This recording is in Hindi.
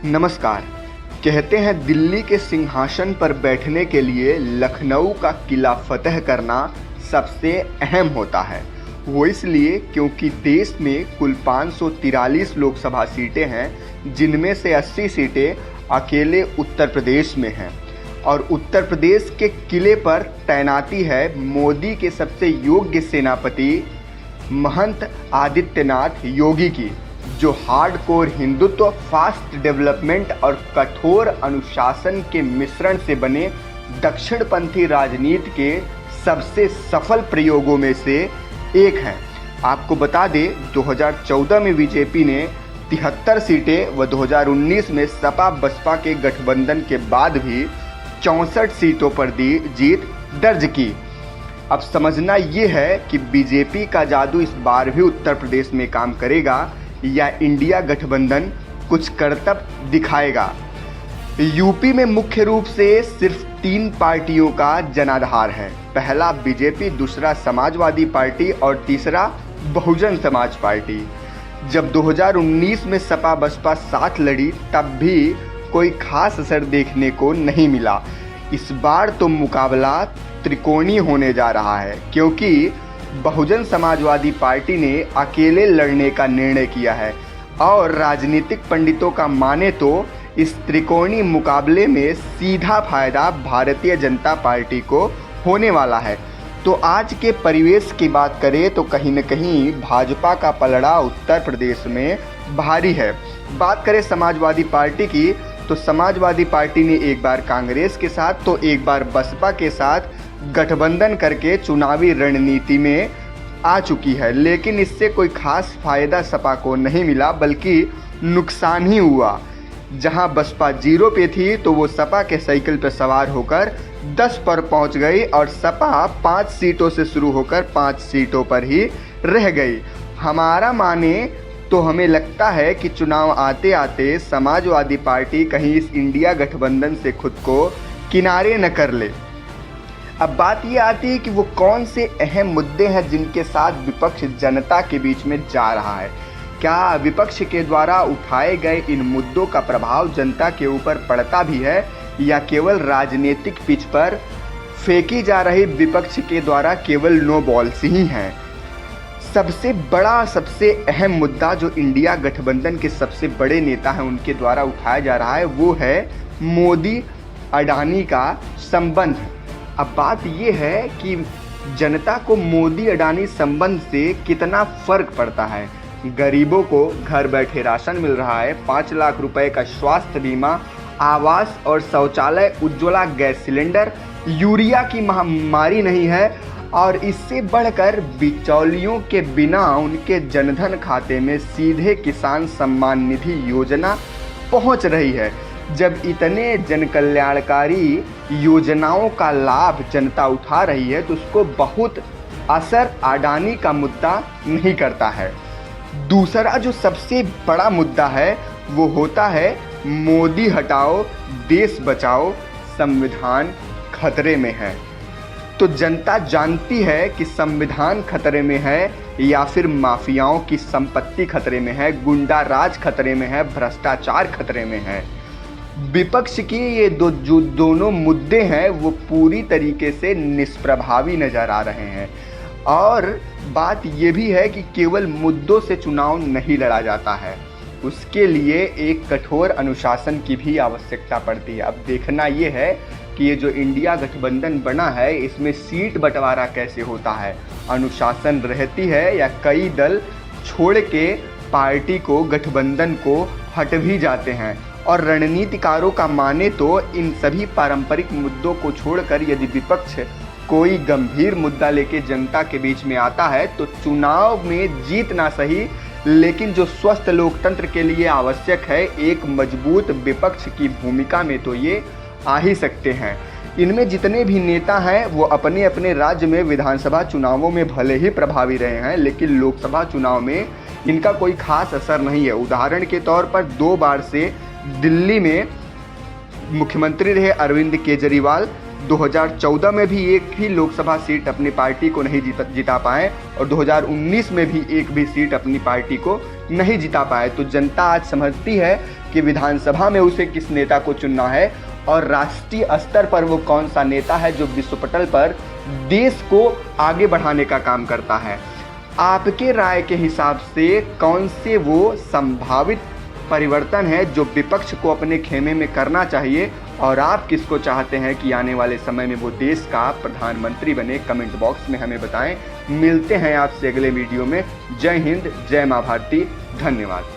नमस्कार। कहते हैं दिल्ली के सिंहासन पर बैठने के लिए लखनऊ का किला फतह करना सबसे अहम होता है। वो इसलिए क्योंकि देश में कुल 543 लोकसभा सीटें हैं, जिनमें से 80 सीटें अकेले उत्तर प्रदेश में हैं और उत्तर प्रदेश के किले पर तैनाती है मोदी के सबसे योग्य सेनापति महंत आदित्यनाथ योगी की, जो हार्डकोर हिंदुत्व, फास्ट डेवलपमेंट और कठोर अनुशासन के मिश्रण से बने दक्षिणपंथी राजनीति के सबसे सफल प्रयोगों में से एक हैं। आपको बता दें, 2014 में बीजेपी ने 73 सीटें व 2019 में सपा बसपा के गठबंधन के बाद भी 64 सीटों पर जीत दर्ज की। अब समझना ये है कि बीजेपी का जादू इस बार भी उत्तर प्रदेश में काम करेगा या इंडिया गठबंधन कुछ करतब दिखाएगा। यूपी में मुख्य रूप से सिर्फ 3 पार्टियों का जनाधार है। पहला बीजेपी, दूसरा समाजवादी पार्टी और तीसरा बहुजन समाज पार्टी। जब 2019 में सपा बसपा साथ लड़ी तब भी कोई खास असर देखने को नहीं मिला। इस बार तो मुकाबला त्रिकोणीय होने जा रहा है, क्योंकि बहुजन समाजवादी पार्टी ने अकेले लड़ने का निर्णय किया है और राजनीतिक पंडितों का माने तो इस त्रिकोणीय मुकाबले में सीधा फायदा भारतीय जनता पार्टी को होने वाला है। तो आज के परिवेश की बात करें तो कहीं न कहीं भाजपा का पलड़ा उत्तर प्रदेश में भारी है। बात करें समाजवादी पार्टी की तो समाजवादी पार्टी ने एक बार कांग्रेस के साथ तो एक बार बसपा के साथ गठबंधन करके चुनावी रणनीति में आ चुकी है, लेकिन इससे कोई खास फायदा सपा को नहीं मिला, बल्कि नुकसान ही हुआ। जहां बसपा 0 पे थी तो वो सपा के साइकिल पर सवार होकर 10 पर पहुंच गई और सपा 5 सीटों से शुरू होकर 5 सीटों पर ही रह गई। हमारा माने तो हमें लगता है कि चुनाव आते आते समाजवादी पार्टी कहीं इस इंडिया गठबंधन से खुद को किनारे न कर ले। अब बात ये आती है कि वो कौन से अहम मुद्दे हैं जिनके साथ विपक्ष जनता के बीच में जा रहा है। क्या विपक्ष के द्वारा उठाए गए इन मुद्दों का प्रभाव जनता के ऊपर पड़ता भी है या केवल राजनीतिक पिच पर फेंकी जा रही विपक्ष के द्वारा केवल नो बॉल्स ही हैं। सबसे बड़ा, सबसे अहम मुद्दा जो इंडिया गठबंधन के सबसे बड़े नेता हैं उनके द्वारा उठाया जा रहा है वो है मोदी अडानी का संबंध। अब बात ये है कि जनता को मोदी अडानी संबंध से कितना फर्क पड़ता है। गरीबों को घर बैठे राशन मिल रहा है, 5 लाख रुपए का स्वास्थ्य बीमा, आवास और शौचालय, उज्ज्वला गैस सिलेंडर, यूरिया की महामारी नहीं है और इससे बढ़कर बिचौलियों के बिना उनके जनधन खाते में सीधे किसान सम्मान निधि योजना पहुंच रही है। जब इतने जनकल्याणकारी योजनाओं का लाभ जनता उठा रही है तो उसको बहुत असर अडानी का मुद्दा नहीं करता है। दूसरा जो सबसे बड़ा मुद्दा है वो होता है मोदी हटाओ देश बचाओ, संविधान खतरे में है। तो जनता जानती है कि संविधान खतरे में है या फिर माफियाओं की संपत्ति खतरे में है, गुंडा राज खतरे में है, भ्रष्टाचार खतरे में है। विपक्ष की ये जो दोनों मुद्दे हैं वो पूरी तरीके से निष्प्रभावी नजर आ रहे हैं। और बात ये भी है कि केवल मुद्दों से चुनाव नहीं लड़ा जाता है, उसके लिए एक कठोर अनुशासन की भी आवश्यकता पड़ती है। अब देखना ये है कि ये जो इंडिया गठबंधन बना है इसमें सीट बंटवारा कैसे होता है, अनुशासन रहती है या कई दल छोड़ के पार्टी को, गठबंधन को हट भी जाते हैं। और रणनीतिकारों का माने तो इन सभी पारंपरिक मुद्दों को छोड़कर यदि विपक्ष कोई गंभीर मुद्दा लेके जनता के बीच में आता है तो चुनाव में जीत ना सही, लेकिन जो स्वस्थ लोकतंत्र के लिए आवश्यक है एक मजबूत विपक्ष की भूमिका में तो ये आ ही सकते हैं। इनमें जितने भी नेता हैं वो अपने अपने राज्य में विधानसभा चुनावों में भले ही प्रभावी रहे हैं, लेकिन लोकसभा चुनाव में इनका कोई खास असर नहीं है। उदाहरण के तौर पर 2 बार से दिल्ली में मुख्यमंत्री रहे अरविंद केजरीवाल, 2014 में भी एक भी लोकसभा सीट अपनी पार्टी को नहीं जिता पाए और 2019 में भी एक भी सीट अपनी पार्टी को नहीं जिता पाए। तो जनता आज समझती है कि विधानसभा में उसे किस नेता को चुनना है और राष्ट्रीय स्तर पर वो कौन सा नेता है जो विश्व पटल पर देश को आगे बढ़ाने का काम करता है। आपके राय के हिसाब से कौन से वो संभावित परिवर्तन है जो विपक्ष को अपने खेमे में करना चाहिए और आप किसको चाहते हैं कि आने वाले समय में वो देश का प्रधानमंत्री बने, कमेंट बॉक्स में हमें बताएं। मिलते हैं आपसे अगले वीडियो में। जय हिंद, जय मां भारती, धन्यवाद।